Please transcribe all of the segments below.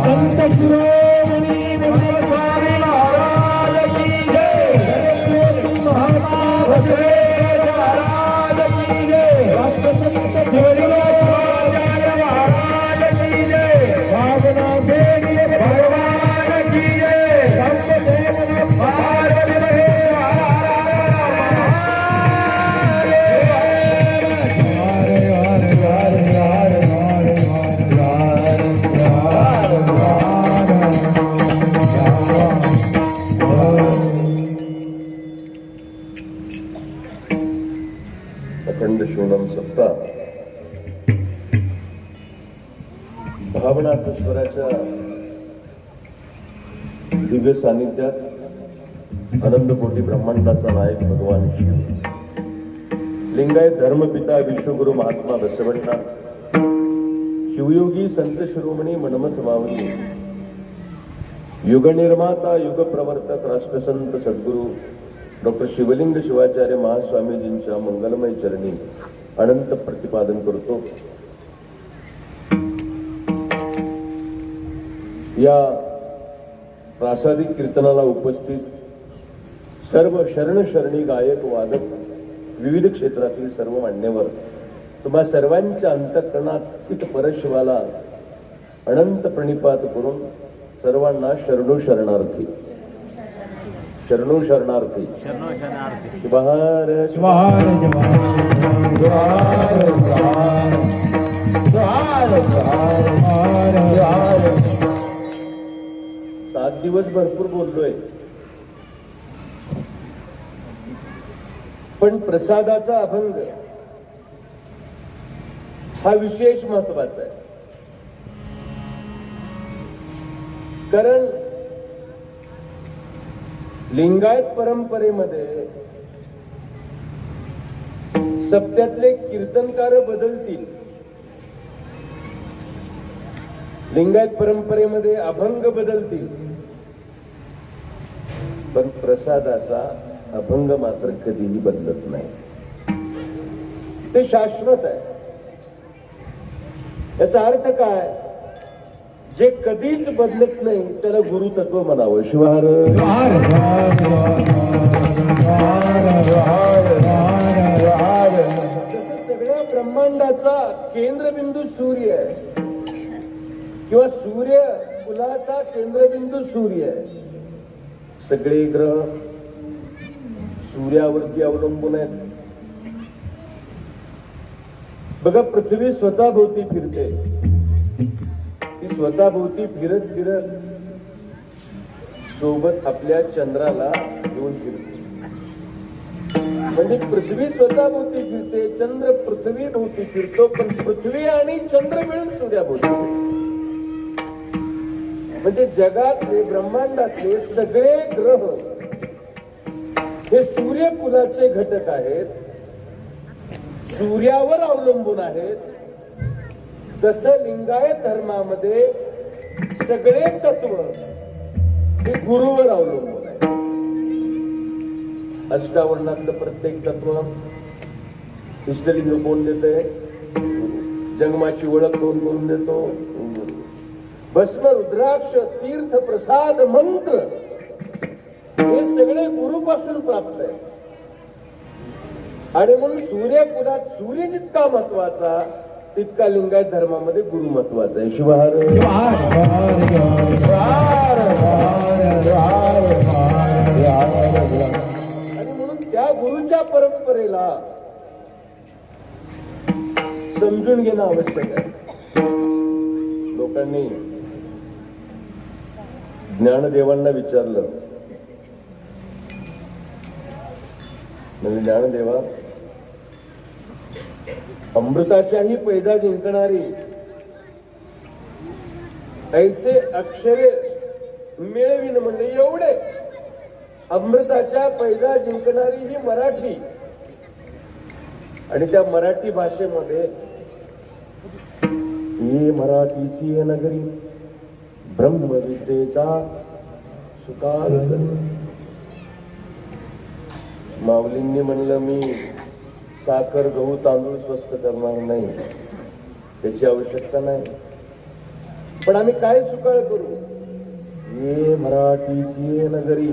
संत शिरोमणी स्वामी महाराज की जय, महाराज की जय, राष्ट्रसंत शिवराज महाराज की जय, भावना देवी भगवान की जय, संत भारत अखंड शोणम सप्ता भावनाथेश्वराच्या दिव्य सानिध्यात आनंदकोटी ब्रह्मांडाचा नायक भगवान शिव, लिंगायत धर्मपिता विश्वगुरु महात्मा बसवण्णा, शिवयोगी संत शिरोमणी मनमथ माऊली, युगनिर्माता युगप्रवर्तक राष्ट्रसंत सद्गुरु डॉक्टर शिवलिंग शिवाचार्य महास्वामीजींच्या मंगलमय चरणी अनंत प्रतिपादन करतो. या प्रासादिक कीर्तनाला उपस्थित सर्व शरणशरणी गायक वादक, विविध क्षेत्रातील सर्व मान्यवर, तुम्हा सर्वांच्या अंतःकरणात स्थित परशिवाला अनंत प्रणिपात करून सर्वांना शरणो शरणार्थी, शरणो शरणार्थी, शुभहार शुभहार शुभहार. 7 दिवस भरपूर बोललोय, पण प्रसादाचा अभंग हा विशेष महत्वाचा आहे. कारण लिंगायत परंपरेमध्ये सप्त्यातले कीर्तनकार बदलतील, लिंगायत परंपरेमध्ये अभंग बदलतील, पण प्रसादाचा अभंग मात्र कधीही बदलत नाही. ते शाश्वत आहे. याचा अर्थ काय? जे कधीच बदलत नाही त्याला गुरुतत्व म्हणावं. शिवहार जसं सगळ्या ब्रह्मांडाचा केंद्रबिंदू सूर्य आहे किंवा सूर्य कुलाचा केंद्रबिंदू सूर्य आहे, सगळे ग्रह सूर्यावरती अवलंबून आहेत. बघा, पृथ्वी स्वतःभोवती फिरते, ती स्वतःभोवती फिरत फिरत सोबत आपल्या चंद्राला घेऊन फिरते. म्हणजे पृथ्वी स्वतःभोवती फिरते, चंद्र पृथ्वी भोवती फिरतो, पण पृथ्वी आणि चंद्र मिळून सूर्याभोवती. म्हणजे जगातले, ब्रह्मांडातले सगळे ग्रह हे सूर्यकुलाचे घटक आहेत, सूर्यावर अवलंबून आहेत. तसं लिंगायत धर्मामध्ये सगळे तत्व हे गुरुवर अवलंबून आहे. अष्टावरणातलं प्रत्येक तत्व, इष्टलिंग कोण देते? जंगमाची ओळख कोण करून देतो? भस्म, रुद्राक्ष, तीर्थ, प्रसाद, मंत्र हे सगळे गुरुपासून प्राप्त आहे. आणि म्हणून सूर्यकुलात सूर्य जितका महत्वाचा तितका लिंगायत धर्मामध्ये गुरु महत्वाचा आहे. शिवहार. आणि म्हणून त्या गुरुच्या परंपरेला समजून घेणं आवश्यक आहे. लोकांनी ज्ञानदेवांना विचारलं, म्हणजे ज्ञानदेवा, अमृताच्याही पैजा जिंकणारी ऐसे अक्षरे मिळविन, म्हणजे एवढे अमृताच्या पैजा जिंकणारी ही मराठी, आणि त्या मराठी भाषेमध्ये ही मराठीची नगरी ब्रह्मविद्येचा सुकाल. माऊलींनी म्हणलं, मी साखर, गहू, तांदूळ स्वस्त करणार नाही, त्याची आवश्यकता नाही. पण आम्ही काय सुकाळ करू? ये मराठीची नगरी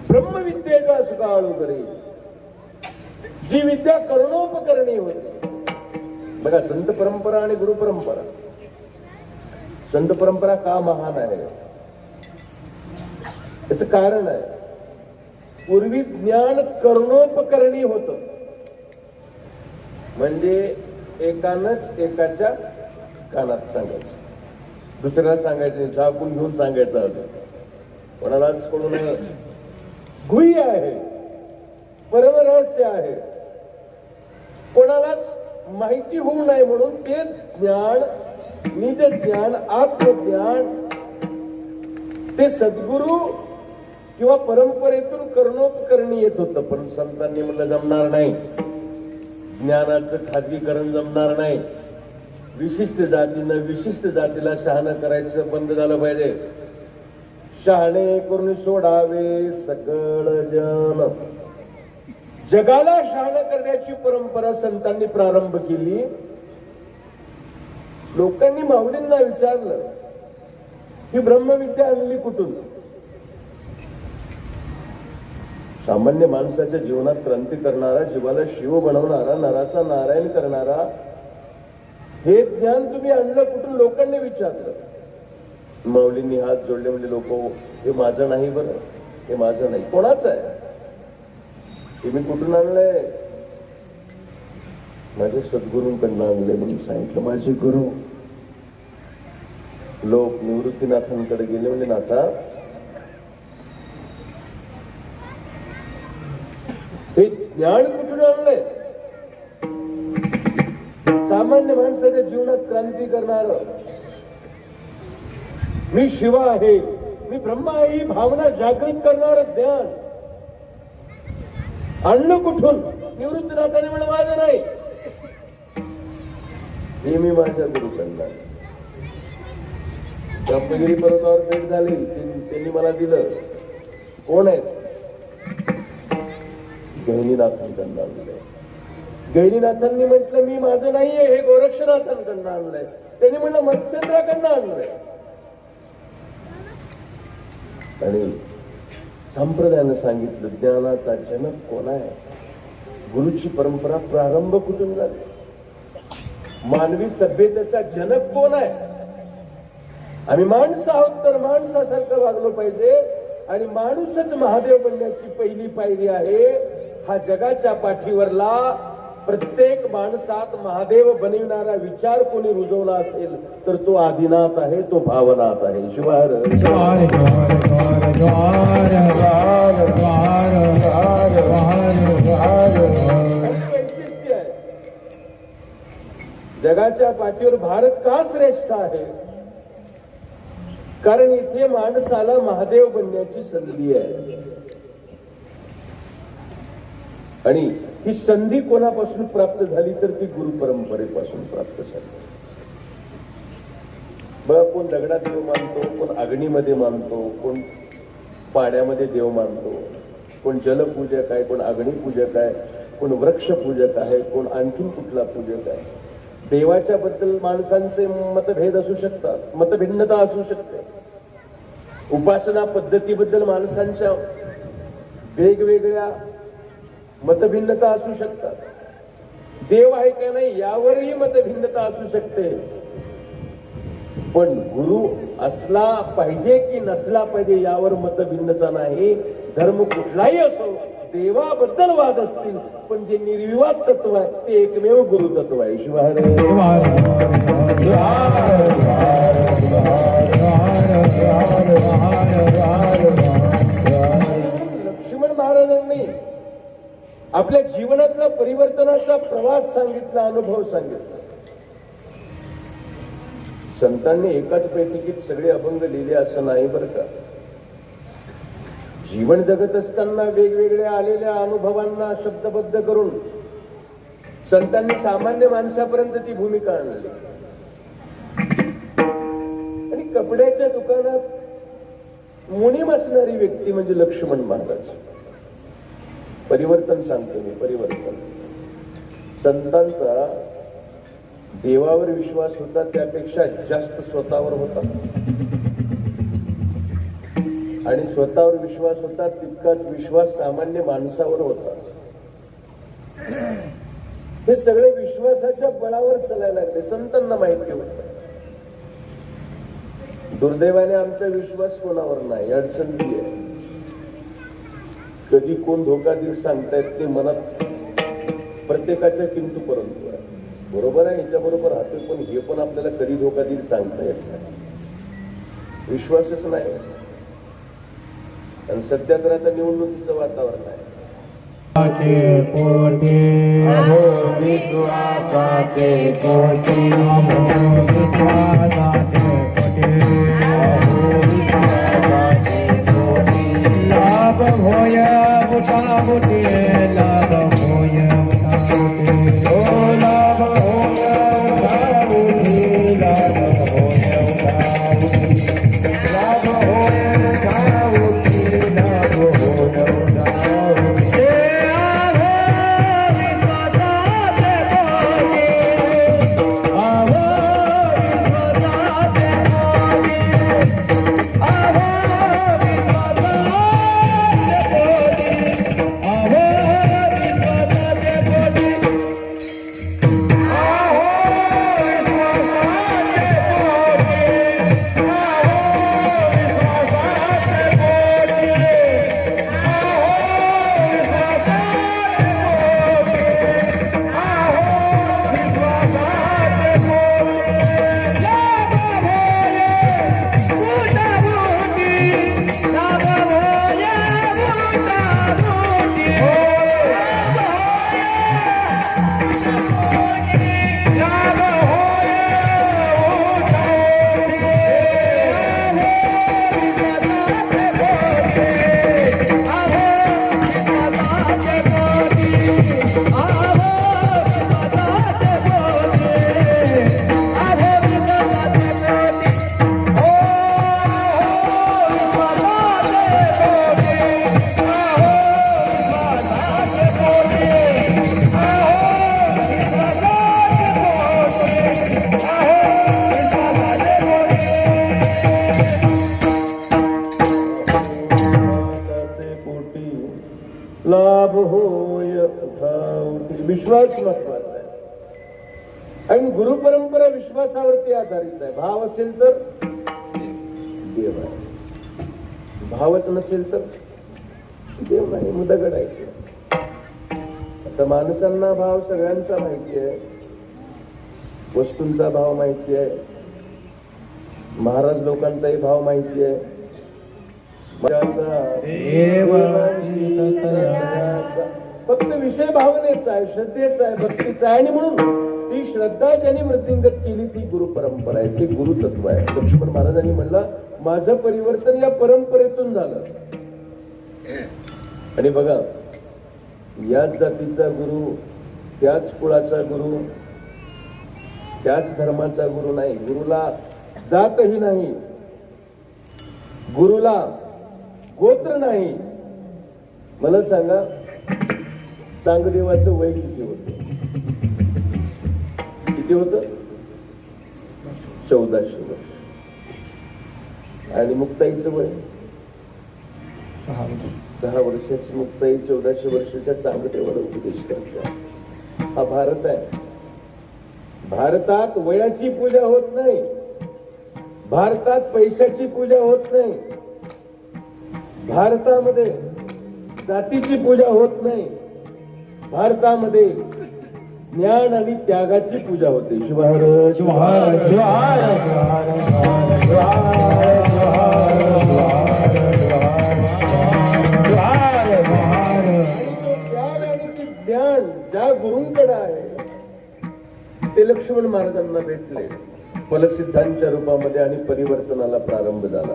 ब्रह्मविद्येचा सुकाळू करी, जी विद्या करणोपकरणी होती. बघा, संत परंपरा आणि गुरु परंपरा. संत परंपरा का महान आहे? याच कारण आहे, पूर्वी ज्ञान करणोपकरणी होत. म्हणजे एकानंच एकाच्या कानात सांगायचं, दुसऱ्याला सांगायचं नाही, झाकून घेऊन सांगायचं होतं, कोणालाच कळू नये. गुह्य आहे, परमरहस्य आहे, कोणालाच माहिती होऊ नये म्हणून ते ज्ञान, निज ज्ञान, आत्मज्ञान, ते सद्गुरु किंवा परंपरेतून करणोपकरणी येत होतं. पण संतांनी म्हणलं जमणार नाही, ज्ञानाचं खाजगीकरण जमणार नाही. विशिष्ट जातीनं विशिष्ट जातीला शहाणं करायचं बंद झालं पाहिजे. शहाणे करून सोडावे सकळ जन. जगाला शहाणं करण्याची परंपरा संतांनी प्रारंभ केली. लोकांनी माऊलींना विचारलं ही ब्रह्मविद्या आणली कुठून? सामान्य माणसाच्या जीवनात क्रांती करणारा, जीवाला शिव बनवणारा, नराचा नारायण करणारा हे ज्ञान तुम्ही आणलं कुठून? लोकांनी विचारलं. माऊलींनी हात जोडले, म्हणजे लोक हे माझं नाही, बरं हे माझं नाही. कोणाचं आहे? हे मी कुठून आणलंय? माझ्या सद्गुरूंकडनं आणलंय म्हणून सांगितलं. माझे गुरु. लोक निवृत्तीनाथांकडे गेले, म्हणजे नाथा हे ज्ञान कुठून आणलंय? सामान्य माणसाच्या जीवनात क्रांती करणार, मी शिव आहे, मी ब्रह्मा आहे ही भावना जागृत करणार ज्ञान आणलं कुठून? निवृत्तीनाथाने म्हणलं माझं नाही, हे मी माझ्या गुरुकडनं. ब्रह्मगिरी पर्वतावर भेट झाली, त्यांनी मला दिलं. कोण आहेत? गहिनीनाथांकडनं आणलंय. गहिनीनाथांनी म्हटलं मी माझं नाहीये, हे गोरक्षनाथांकडनं आणलंय. त्यांनी म्हणलं मत्स्येंद्राकडनं आणलंय. आणि संप्रदायानं सांगितलं ज्ञानाचा जनक कोण आहे? गुरुची परंपरा प्रारंभ कुठून झाली? मानवी सभ्यतेचा जनक कोण आहे? आम्ही माणसं आहोत तर माणसासारखं वागलो पाहिजे. आणि माणूसच महादेव बनण्याची पहिली पायरी आहे. हा जगाच्या पाठीवरला प्रत्येक माणसात महादेव बनविणारा विचार कोणी रुजवला असेल तर तो आदिनाथ आहे, तो भावनाथ आहे. शिवार वैशिष्ट्य आहे. जगाच्या पाठीवर भारत का श्रेष्ठ आहे? कारण इथे माणसाला महादेव बनण्याची संधी आहे. आणि ही संधी कोणापासून प्राप्त झाली तर ती गुरु परंपरेपासून प्राप्त झाली. बघा, कोण दगडात देव मानतो, कोण अग्नीमध्ये मानतो, कोण पाण्यामध्ये देव मानतो, कोण जलपूजक आहे, कोण अग्निपूजक आहे, कोण वृक्षपूजक आहे, कोण आणखीन कुठला पूजक आहे. देवाच्या बद्दल माणसांचे मतभेद असू शकतात, मतभिन्नता असू शकते. उपासना पद्धतीबद्दल माणसांच्या वेगवेगळ्या मतभिन्नता असू शकतात. देव आहे का नाही यावरही मतभिन्नता असू शकते. पण गुरु असला पाहिजे की नसला पाहिजे यावर मतभिन्नता नाही. धर्म कुठलाही असो, देवाबद्दल वाद असतील, पण जे निर्विवाद तत्व आहे ते एकमेव गुरु तत्व आहे. शिवाय लक्ष्मण महाराजांनी आपल्या जीवनातला परिवर्तनाचा प्रवास सांगितला, अनुभव सांगितला. संतांनी एकाच बैठकीत सगळे अभंग लिहिले असं नाही बरं का. जीवन जगत असताना वेगवेगळ्या आलेल्या अनुभवांना शब्दबद्ध करून संतांनी सामान्य माणसापर्यंत ती भूमिका आणली. आणि कपड्याच्या दुकानात मुनीम असणारी व्यक्ती म्हणजे लक्ष्मण महाराज. परिवर्तन सांगतो मी, परिवर्तन. संतांचा देवावर विश्वास होता त्यापेक्षा जास्त स्वतःवर होता, आणि स्वतःवर विश्वास होता तितकाच विश्वास सामान्य माणसावर होता. हे सगळे विश्वासाच्या बळावर चालायला लागले, संतांना माहिती होत. दुर्दैवाने आमचा विश्वास कोणावर नाही, अडचण ती आहे. कधी कोण धोका देऊ सांगतायत ते मनात प्रत्येकाच्या किंतु परंतु आहे. बरोबर आहे, याच्याबरोबर राहतोय, पण हे पण आपल्याला कधी धोका देईल सांगता येत नाही. विश्वासच नाही. आणि सध्या तर आता निवडणुकीचं वातावरण आहे. पोटी अहो विश्वासाचे पोटी, अहो विश्वासाचे पोटी, अहो विश्वासाचे पोटी. लाभ होय मुठामुठी, लाभ होय मुठामुठी, ओ लाभ होय मुठामुठी, लाभ होय मुठामुठी, लाभ होय मुठामुठी, लाभ होय मुठामुठी. लाभ होय ठाऊठी. विश्वास महत्वाचा आहे, आणि गुरु परंपरा विश्वासावरती आधारित आहे. भाव असेल तर देव आहे, भावच नसेल तर देव नाही, मुदगड आहे. आता माणसांना भाव सगळ्यांचा माहिती आहे, वस्तूंचा भाव माहिती आहे, महाराज लोकांचाही भाव माहिती आहे. फक्त विषय भावनेचा आहे, श्रद्धेचा आहे, भक्तीचा आहे. आणि म्हणून ती श्रद्धा ज्यांनी वृद्धिंगत केली ती गुरु परंपरा आहे, ते गुरु तत्व आहे. लक्ष्मण महाराजांनी म्हणलं माझं परिवर्तन या परंपरेतून झालं. आणि बघा, याच जातीचा गुरु, त्याच कुळाचा गुरु, त्याच धर्माचा गुरु नाही. गुरुला जातही नाही, गुरुला गोत्र नाही. मला सांगा, चांगदेवाचं वय किती होतं? किती होतं? 1400 वर्ष. आणि मुक्ताईचं वय 10 वर्षाची. मुक्ताई 1400 वर्षाच्या चांगदेवाला उपदेश करते. हा भारत आहे. भारतात वयाची पूजा होत नाही, भारतात पैशाची पूजा होत नाही, भारतामध्ये जातीची पूजा होत नाही, भारतामध्ये ज्ञान आणि त्यागाची पूजा होते. शिवहर शिवहर शिवहर ज्ञान ज्या गुरूंकडे आहे ते लक्ष्मण महाराजांना भेटले फलसिद्धांच्या रूपामध्ये, आणि परिवर्तनाला प्रारंभ झाला.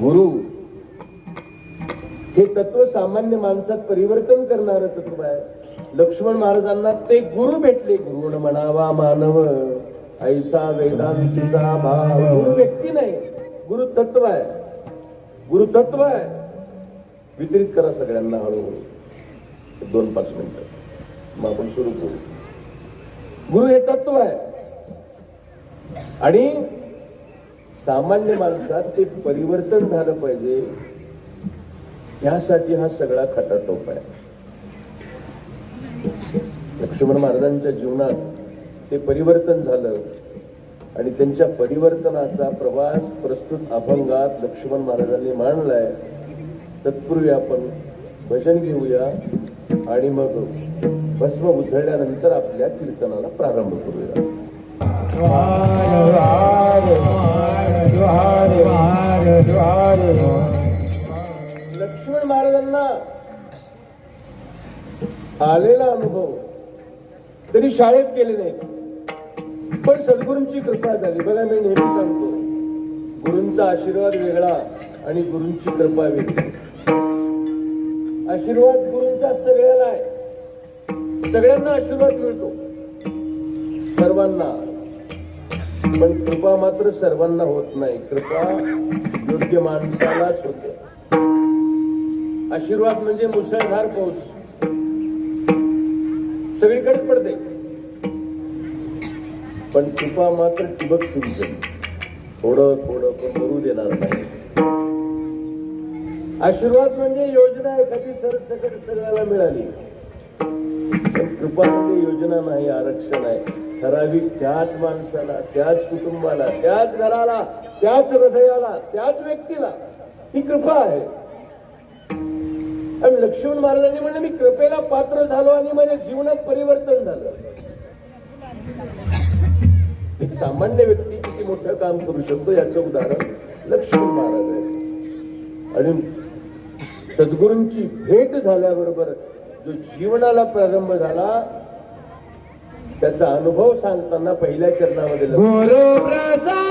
गुरु हे तत्व सामान्य माणसात परिवर्तन करणारं तत्व आहे. लक्ष्मण महाराजांना ते गुरु भेटले. गुरुण म्हणावा मानव ऐसा वेदांतीचा भाव. गुरु व्यक्ती नाही, गुरु तत्व आहे. गुरु तत्व आहे. वितरित करा सगळ्यांना हळूहळू. 2-5 मिनिटं मग आपण सुरू करू. गुरु हे तत्व आहे आणि सामान्य माणसात ते परिवर्तन झालं पाहिजे, त्यासाठी हा सगळा खटाटोप आहे. लक्ष्मण महाराजांच्या जीवनात ते परिवर्तन झालं आणि त्यांच्या परिवर्तनाचा प्रवास प्रस्तुत अभंगात लक्ष्मण महाराजांनी मांडलाय. तत्पूर्वी आपण भजन घेऊया आणि मग भस्म उधळल्यानंतर आपल्या कीर्तनाला प्रारंभ करूया. लक्ष्मण महाराजांना आलेला अनुभव तरी शाळेत केले नाही, पण सद्गुरूंची कृपा झाली. बघा, मी नेहमी सांगतो, गुरूंचा आशीर्वाद वेगळा आणि गुरूंची कृपा वेगळी. आशीर्वाद गुरूंचा सगळ्याला आहे, सगळ्यांना आशीर्वाद मिळतो, सर्वांना. पण कृपा मात्र सर्वांना होत नाही. कृपा योग्य माणसालाच होते. आशीर्वाद म्हणजे मुसळधार पाऊस, सगळीकडेच पडते. पण कृपा मात्र ठिबक सिंचन, थोडं थोडं पण मरू देणार नाही. आशीर्वाद म्हणजे योजना एखादी सरसकट सगळ्याला मिळाली, पण कृपा म्हणजे योजना नाही, आरक्षण आहे. ठराविक त्याच माणसाला, त्याच कुटुंबाला, त्याच घराला, त्याच हृदयाला, त्याच व्यक्तीला ही कृपा आहे. आणि लक्ष्मण महाराजांनी म्हणलं, मी कृपेला पात्र झालो आणि माझ्या जीवनात परिवर्तन झालं. एक सामान्य व्यक्ती किती मोठं काम करू शकतो याचं उदाहरण लक्ष्मण महाराज आहे. आणि सद्गुरूंची भेट झाल्याबरोबर जो जीवनाला प्रारंभ झाला त्याचा अनुभव सांगताना पहिल्या चरणामध्ये गुरु प्रसाद